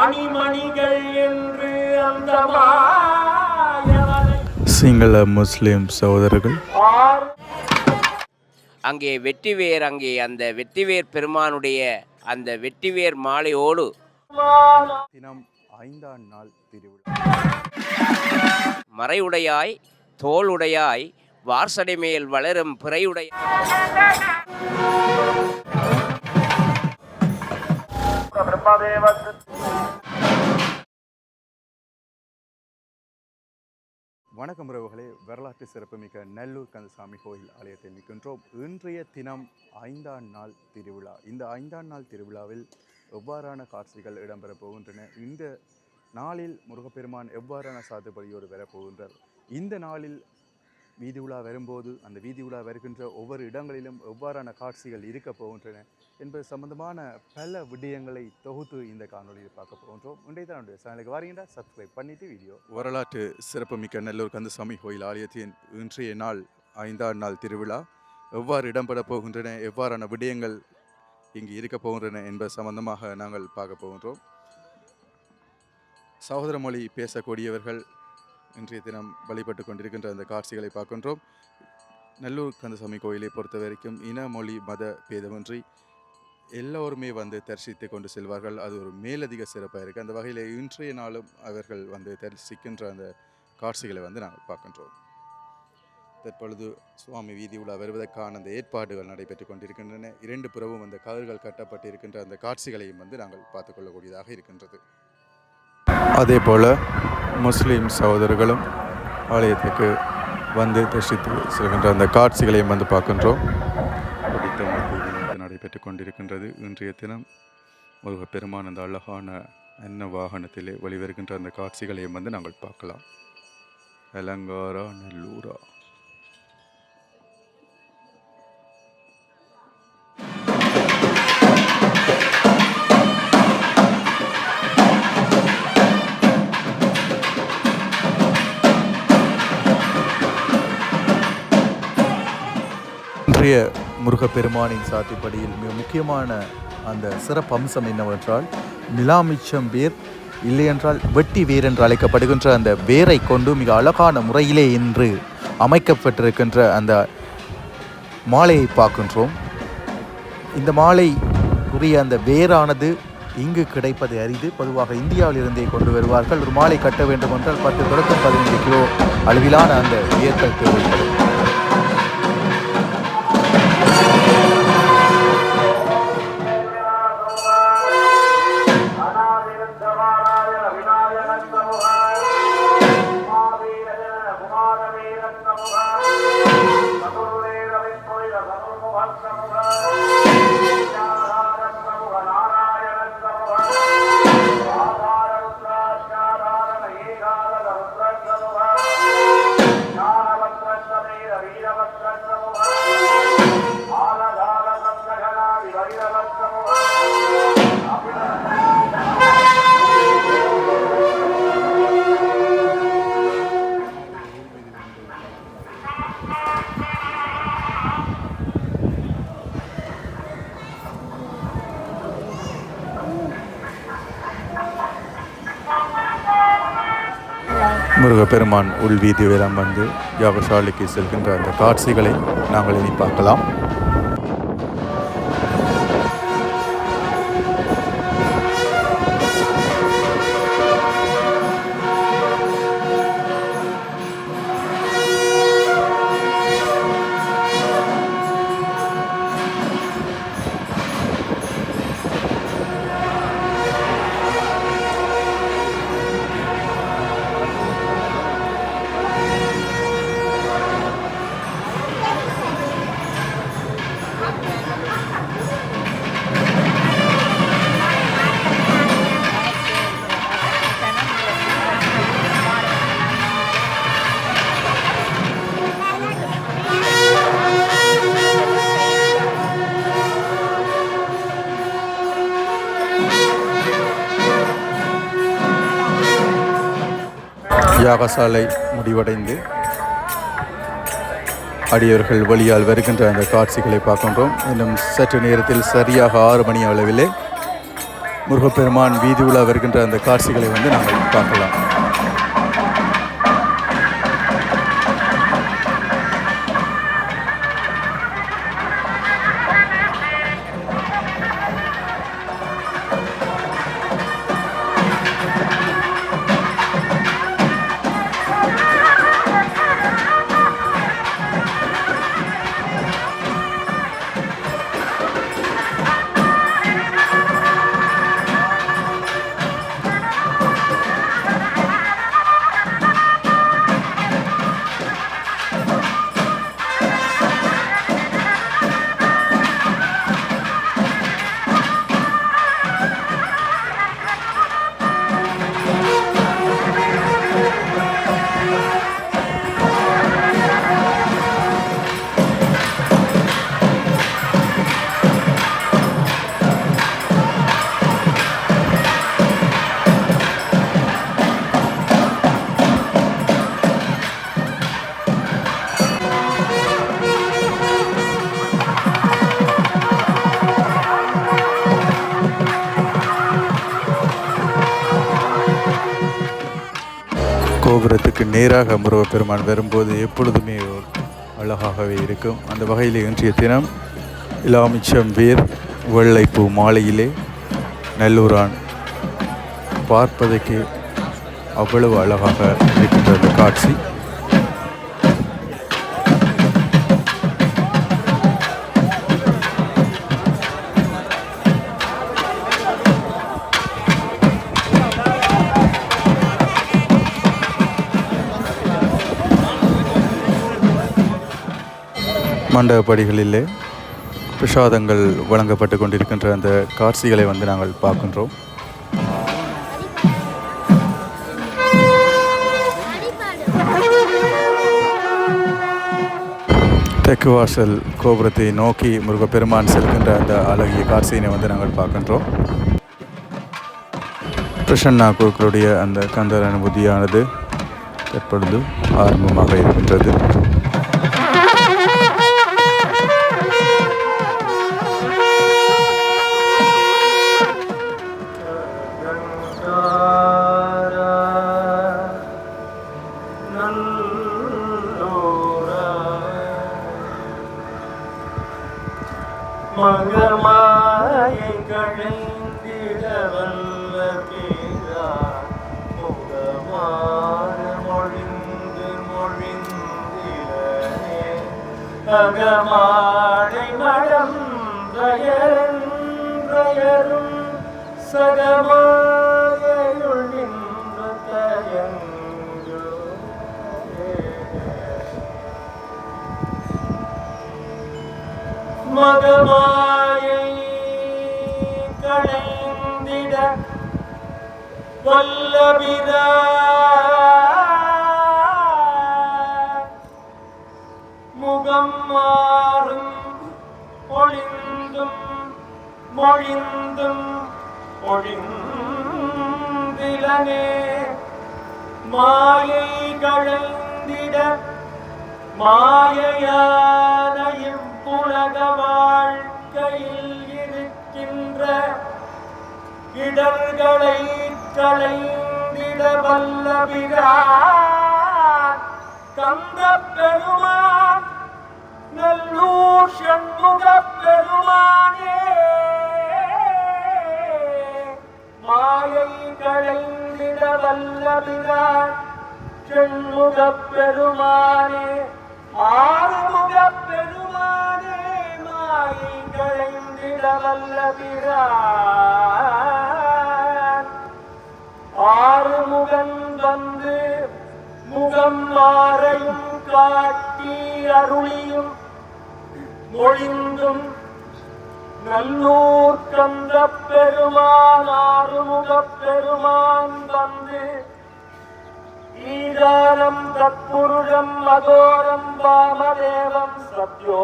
மணிமணிகள் என்று அந்த சிங்கள முஸ்லிம் சகோதரர்கள் அங்கே வெற்றிவேர், அங்கே அந்த வெற்றிவேர் பெருமானுடைய அந்த வெற்றிவேர் மாலையோடு தினம் 5ஆம் நாள் திருவிழா. மறையுடையாய் தோளுடையாய் வார்சடை மேல் வளரும் பிறையுடைய வணக்கம் உறவுகளே, வரலாற்று சிறப்புமிக்க நல்லூர் கந்தசாமி கோயில் ஆலயத்தில் நிற்கின்றோம். இன்றைய தினம் 5ஆம் நாள் திருவிழா. இந்த 5ஆம் நாள் திருவிழாவில் எவ்வாறான காட்சிகள் இடம்பெறப் போகின்றன, இந்த நாளில் முருகப்பெருமான் எவ்வாறான சாத்துப்படியோடு வரப்போகின்றார், இந்த நாளில் வீதி உலா வரும்போது அந்த வீதி உலா வருகின்ற ஒவ்வொரு இடங்களிலும் எவ்வாறான காட்சிகள் இருக்க போகின்றன என்பது சம்பந்தமான பல விடயங்களை தொகுத்து இந்த காணொலியில் பார்க்க போகின்றோம். இன்றைய தான் என்னுடைய சேனலுக்கு வாரீங்கன்னா சப்ஸ்கிரைப் பண்ணிவிட்டு வீடியோ. வரலாற்று சிறப்புமிக்க நல்லூர் கந்தசாமி கோயில் ஆலயத்தின் இன்றைய நாள் 5ஆம் நாள் திருவிழா எவ்வாறு இடம்பெற போகின்றன, எவ்வாறான விடயங்கள் இங்கு இருக்க போகின்றன என்பது சம்பந்தமாக நாங்கள் பார்க்க போகின்றோம். சகோதர மொழி பேசக்கூடியவர்கள் இன்றைய தினம் வழிபட்டு கொண்டிருக்கின்ற அந்த காட்சிகளை பார்க்கின்றோம். நல்லூர் கந்தசாமி கோயிலை பொறுத்த வரைக்கும் இன மொழி மத பேதமின்றி எல்லோருமே வந்து தரிசித்து கொண்டு செல்வார்கள். அது ஒரு மேலதிக சிறப்பாக இருக்குது. அந்த வகையில் இன்றைய நாளும் அவர்கள் வந்து தரிசிக்கின்ற அந்த காட்சிகளை வந்து நாங்கள் பார்க்கின்றோம். தற்பொழுது சுவாமி வீதி உலா வருவதற்கான அந்த ஏற்பாடுகள் நடைபெற்று கொண்டிருக்கின்றன. 2 புறமும் அந்த கதிர்கள் கட்டப்பட்டிருக்கின்ற அந்த காட்சிகளையும் வந்து நாங்கள் பார்த்துக்கொள்ளக்கூடியதாக இருக்கின்றது. அதே போல் முஸ்லீம் சகோதரர்களும் ஆலயத்துக்கு வந்து தரிசித்து செல்கின்ற அந்த காட்சிகளையும் வந்து பார்க்கின்றோம். நடைபெற்று கொண்டிருக்கின்றது. இன்றைய தினம் முருகப்பெருமான் அந்த அழகான அன்ன வாகனத்திலே வெளிவருகின்ற அந்த காட்சிகளையும் வந்து நாங்கள் பார்க்கலாம். அலங்காரா நல்லூரா. இன்றைய முருகப்பெருமானின் சாத்திப்படியில் மிக முக்கியமான அந்த சிறப்பு அம்சம் என்னவென்றால், நிலாமிச்சம் வேர் இல்லையென்றால் வெட்டி வேர் என்று அழைக்கப்படுகின்ற அந்த வேரை கொண்டு மிக அழகான முறையிலே இன்று அமைக்கப்பட்டிருக்கின்ற அந்த மாலையை பார்க்கின்றோம். இந்த மாலை உரிய அந்த வேரானது இங்கு கிடைப்பது அரிது. பொதுவாக இந்தியாவிலிருந்தே கொண்டு வருவார்கள். ஒரு மாலை கட்ட வேண்டும் என்றால் 10 தொடக்கம் 15 கிலோ அளவிலான அந்த வேர்கள் தேவைப்படும். முருகப்பெருமான் உள்வீதி வேலம் வந்து யாகசாலைக்கு செல்கின்ற அந்த காட்சிகளை நாங்கள் இனி பார்க்கலாம். யாகசாலை முடிவடைந்து அடியவர்கள் வழியால் வருகின்ற அந்த காட்சிகளை பார்க்கின்றோம். இன்னும் சற்று நேரத்தில் சரியாக 6 மணி அளவிலே முருகப்பெருமான் வீதி உலா வருகின்ற அந்த காட்சிகளை வந்து நாங்கள் பார்க்கலாம். கோபுரத்துக்கு நேராக முருகப்பெருமான் வரும்போது எப்பொழுதுமே அழகாகவே இருக்கும். அந்த வகையில் இன்றைய தினம் இலாமிச்சம் வேர் வெள்ளைப்பூ மாலையிலே நல்லூரான் பார்ப்பதற்கு அவ்வளவு அழகாக இருக்கின்ற அந்த காட்சி. மண்டபப்படிகளிலே பிரசாதங்கள் வழங்கப்பட்டு கொண்டிருக்கின்ற அந்த காட்சிகளை வந்து நாங்கள் பார்க்கின்றோம். தெற்கு வாசல் கோபுரத்தை நோக்கி முருகப்பெருமான் செல்கின்ற அந்த அழகிய காட்சியினை வந்து நாங்கள் பார்க்கின்றோம். பிரசன்னா குருக்களுடைய அந்த கந்தர் அனுபூதியானது தற்பொழுது ஆரம்பமாக இருக்கின்றது. மகமாயை கழிந்திட வல்ல பேரா முகமான மொழிந்து மொழிந்திலே அகமாடை மடம் பெயரும் சகமாயுள் நின்ற தயங்கோ மகமாயை களைந்திட வல்லபிரா முகம் மாறும் ஒளிந்தும் மொழிந்தும் ஒழிந்திலனே மாயை களைந்திட மாயையான இவ்வுலக வாழ்க்கையில் இருக்கின்ற இடர்களை களைந்திட வல்லபிரான் கந்தப் பெருமான் நல்லூர் சண்முகப் பெருமானே மாயை களைந்திட வல்லபிரான் சண்முகப் பெருமானே ஆறுமுகப் பெருமானே மாயை களைந்திட வல்லபிரான் ஆறுமுகன் வந்து முகம் மாறையும் காட்டி அருளியும் மொழிந்தும் நல்லூர் கந்தப் பெருமான் ஆறுமுகப் பெருமான் வந்து ஈரானம் தத்புருஷம் அகோரம் வாமதேவம் சத்யோஜாதம்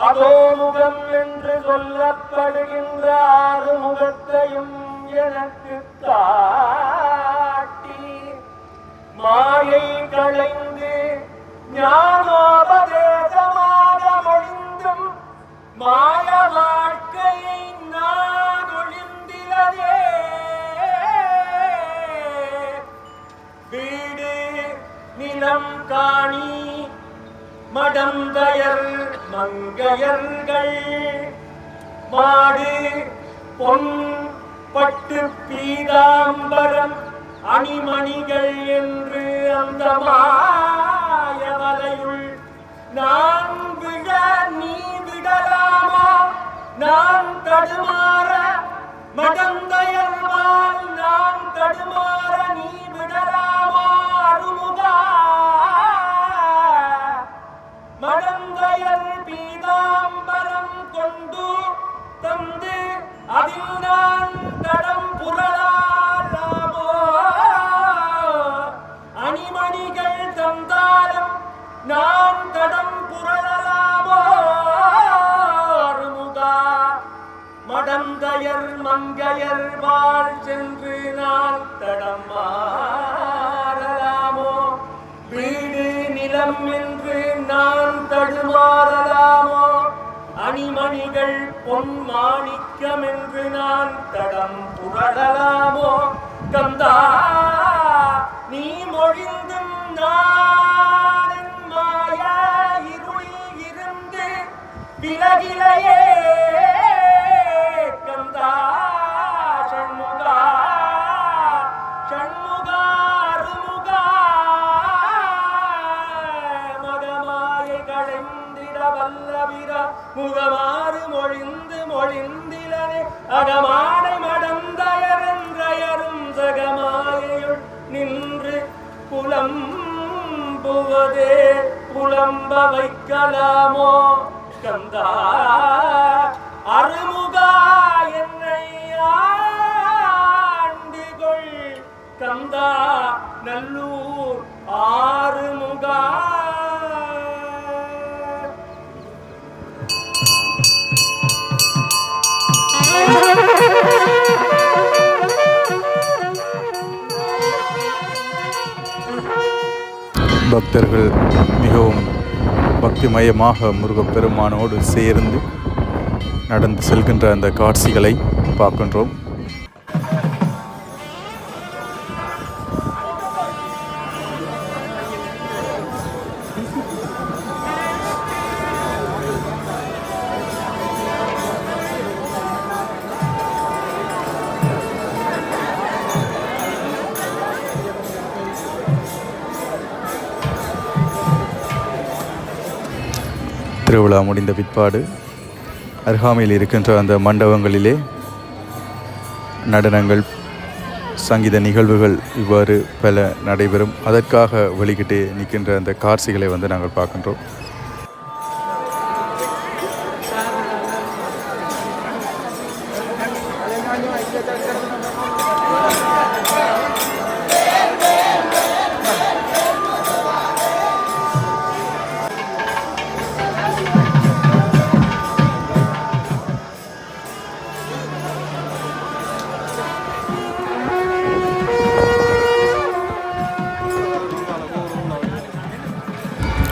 அதோமுகம் என்று சொல்லப்படுகின்ற ஆறுமுகத்தையும் எனக்கு காட்டி மாயை களைந்து ஞானோபதேசமாக மொழிந்தும் மாய வாழ்க்கையை நான் காணி மடந்தயர் மங்கையர்கள் மாடு பொன் பட்டு பீதாம்பரம் அணிமணிகள் என்று அந்த மாயவலையுள் நான் விழ நீ விடலாமோ நான் தடுமாற மடந்தையர்வால் நான் தடுமாற நீ விடலாமோ அருமுகா மடந்தையர் பீதாம்பரம் கொண்டு தந்து அதில் நான் தடம் புரளாமோ அணிமணிகள் தந்தாலும் நான் தடம் புரளாமோ அருமுகா மடந்தையர் மங்கையர் வாழ் சென்று நான் தடம் மாறலாமோ வீடு நிலம் என்று நான் தடுமாறலாமோ அணிமணிகள் பொன் மாணிக்கம் என்று நான் தடம் புரளலாமோ கந்தா நீ மொழிந்தும் நான் மாய இருளில் இருந்து விலகிலையே கந்தா சண்முகா சண்முகா அருமுகா மகமாயை களைந்திட வல்லபிர முகமாறு மொழிந்து மொழிந்திலனே அகமானை மடந்தயரென்றயரும் சகமாயையுள் நின்று புலம்புவதே புலம்ப வைக்கலாமோ கந்தா அருமுகா என்னை ஆண்டுகொள் கந்தா நல்லூர் ஆறுமுகா. பக்தர்கள் மிகவும் பக்திமயமாக முருகப்பெருமானோடு சேர்ந்து நடந்து செல்கின்ற அந்த காட்சிகளை பார்க்கின்றோம். திருவிழா முடிந்த பிற்பாடு அருகாமையில் இருக்கின்ற அந்த மண்டபங்களிலே நடனங்கள், சங்கீத நிகழ்வுகள் இவ்வாறு பல நடைபெறும். அதற்காக வெளிக்கிட்டு நிற்கின்ற அந்த காட்சிகளை நாங்கள் பார்க்கின்றோம்.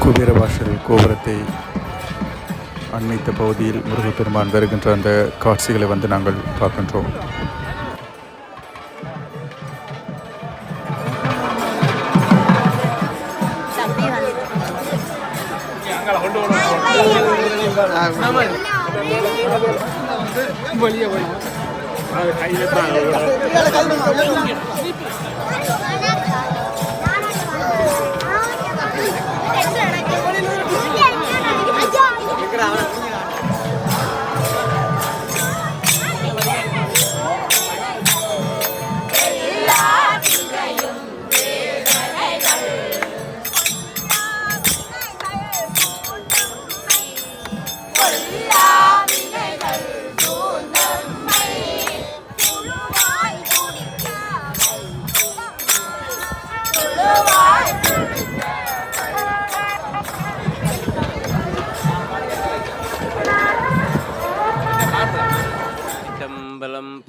குபேரவாசல் கோபுரத்தை அண்மித்த பகுதியில் முருகப்பெருமான் வருகின்ற அந்த காட்சிகளை நாங்கள் பார்க்கின்றோம்.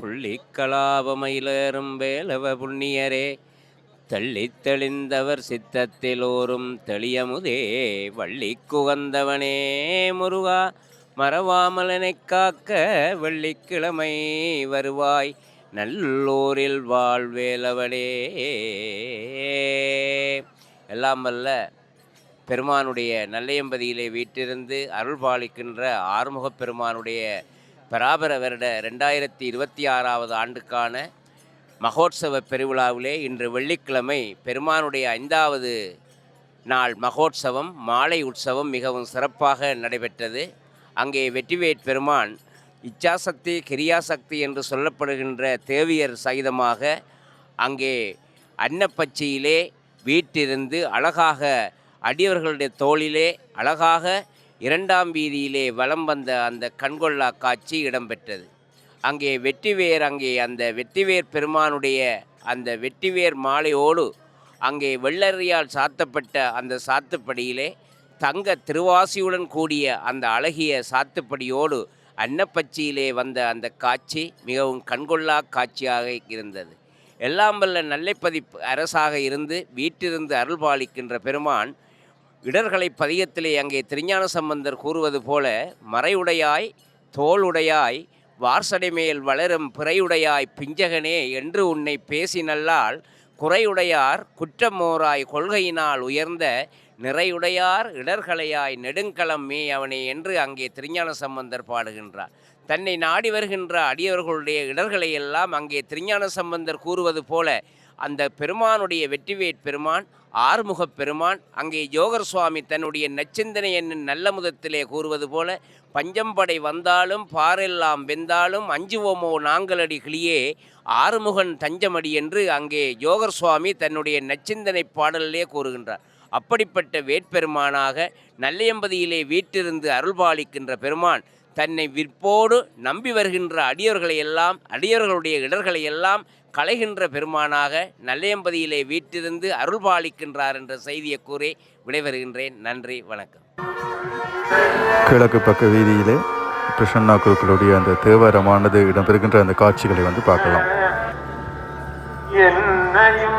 புள்ளிக்கலாபமயிலேறும் வேலவ புண்ணியரே தள்ளி தெளிந்தவர் சித்தத்தில் ஓரும் தெளியமுதே வள்ளி குகந்தவனே முருகா மறவாமலனை காக்க வெள்ளிக்கிழமை வருவாய் நல்லூரில் வாழ்வேலவனே. எல்லாம் வல்ல பெருமானுடைய நல்லையம்பதியிலே வீட்டிருந்து அருள்பாலிக்கின்ற ஆறுமுகப் பெருமானுடைய பராபர வருட 2026வது ஆண்டுக்கான மகோத்சவ பெருவிழாவிலே இன்று வெள்ளிக்கிழமை பெருமானுடைய 5வது நாள் மகோத்சவம் மாலை உற்சவம் மிகவும் சிறப்பாக நடைபெற்றது. அங்கே வெற்றிவேற் பெருமான் இச்சாசக்தி கிரியாசக்தி என்று சொல்லப்படுகின்ற தேவியர் சகிதமாக அங்கே அன்னப்பச்சியிலே வீட்டிருந்து அழகாக அடியவர்களுடைய தோளிலே அழகாக 2ஆம் வீதியிலே வலம் வந்த அந்த கண்கொள்ளா காட்சி இடம்பெற்றது. அங்கே அந்த வெற்றிவேர் பெருமானுடைய அந்த வெற்றிவேர் மாலையோடு அங்கே வெள்ளரியால் சாத்தப்பட்ட அந்த சாத்துப்படியிலே தங்க திருவாசியுடன் கூடிய அந்த அழகிய சாத்துப்படியோடு அன்னப்பச்சியிலே வந்த அந்த காட்சி மிகவும் கண்கொள்ளா காட்சியாக இருந்தது. எல்லாம் வல்ல நல்லைப்பதி அரசாக இருந்து வீட்டிலிருந்து அருள்பாலிக்கின்ற பெருமான் இடர்களை பதிகத்திலே அங்கே திருஞான சம்பந்தர் கூறுவது போல மறையுடையாய் தோளுடையாய் வார்சடைமேல் வளரும் பிறையுடையாய் பிஞ்சகனே என்று உன்னை பேசினல்லால் குறையுடையார் குற்றமோராய் கொள்கையினால் உயர்ந்த நிறையுடையார் இடர்களையாய் நெடுங்களம் அவனே என்று அங்கே திருஞான சம்பந்தர் பாடுகின்றார். தன்னை நாடி வருகின்ற அடியவர்களுடைய இடர்களை எல்லாம் அங்கே திருஞான சம்பந்தர் கூறுவது போல அந்த பெருமானுடைய வெற்றிவேற் பெருமான் ஆறுமுகப் பெருமான் அங்கே ஜோகர் சுவாமி தன்னுடைய நச்சிந்தனை என்னும் நல்ல முதத்திலே கூறுவது போல பஞ்சம்படை வந்தாலும் பாரெல்லாம் வெந்தாலும் அஞ்சுவோமோ நாங்களடி கிளியே ஆறுமுகன் தஞ்சமடி என்று அங்கே ஜோகர் சுவாமி தன்னுடைய நச்சிந்தனை பாடலிலே கூறுகின்றார். அப்படிப்பட்ட வேட்பெருமானாக நல்லையம்பதியிலே வீட்டிருந்து அருள்பாலிக்கின்ற பெருமான் தன்னை விற்போடு நம்பி வருகின்ற அடியவர்களுடைய இடர்களை எல்லாம் களைகின்ற பெருமானாக நல்லையம்பதியிலே வீட்டிருந்து அருள்பாலிக்கின்றார் என்ற செய்தியை கூறி விடைபெறுகின்றேன். நன்றி, வணக்கம். கிழக்கு பக்க வீதியிலே பிரசன்னா குருக்களுடைய அந்த தேவாரமானது இடம்பெறுகின்ற அந்த காட்சிகளை வந்து பார்க்கலாம். என்னையும்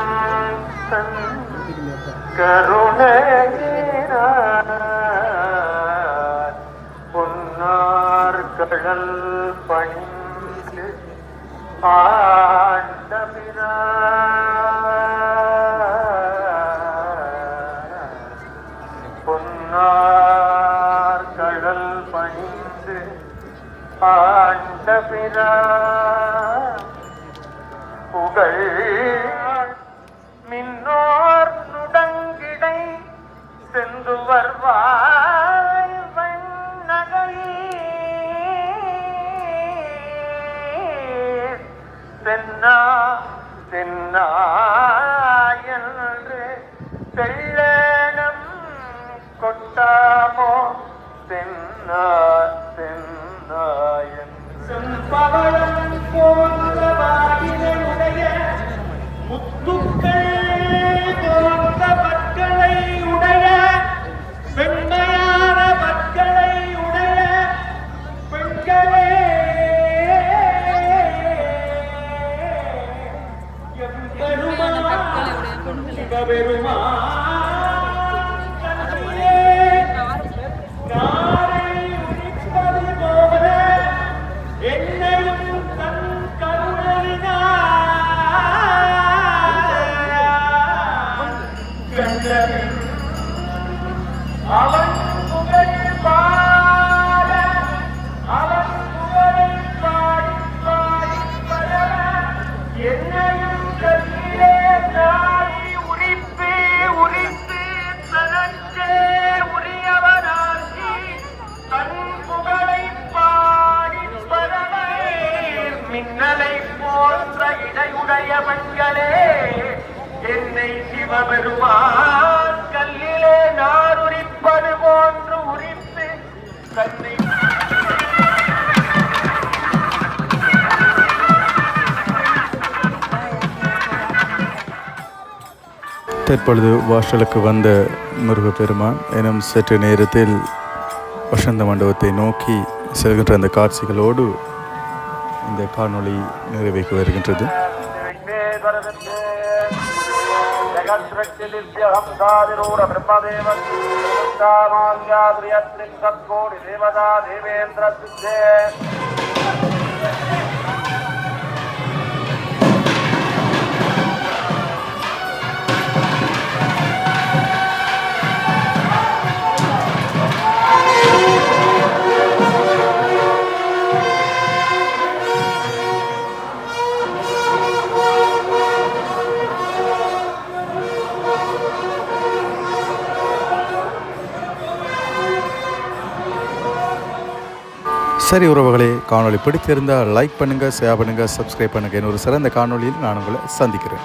கருணையினார் பொன்னார் கடல் பணிந்து பொன்னார் கடல் பணிந்து ஆண்டபிரா புகழ் மின்னோர் நுடங்கிடை சென்று வருவாய் வண்ணகை தென்னா தென்னா என்று தெள்ளனம் கொட்டாமோ தென்னா தென்னா செம்பவளம் போன்ற வாயிலுடைய முத்துக்கள் போன்ற பற்களை உடைய வெண்மையான பற்களை உடைய பெண்களே அவன் புகழ் பாட அவன் புகழை பாடி பாடி பரவ என்னையும் கல்லிலே நாடி உரித்து உரித்து தனக்கே உரியவனாகி தன் புகழை பாடி பரவ மின்னலை போன்ற இடையுடைய மண்களே என்னை சிவபெருமான் கல்லிலே நான் உரிப்பது போன்று உரித்து கல்லை தற்பொழுது வாசலுக்கு வந்த முருகப்பெருமான் எனும் சற்று நேரத்தில் வசந்த மண்டபத்தை நோக்கி செல்கின்ற அந்த காட்சிகளோடு இந்த காணொளி நிறைவேறி வருகின்றது. தேவதா தேவேந்திர சித்தே சரி உறவுகளே, காணொளி பிடித்திருந்தால் லைக் பண்ணுங்கள், ஷேர் பண்ணுங்கள், சப்ஸ்கிரைப் பண்ணுங்கள். இன்னொரு சிறந்த காணொளியில் நான் உங்களை சந்திக்கிறேன்.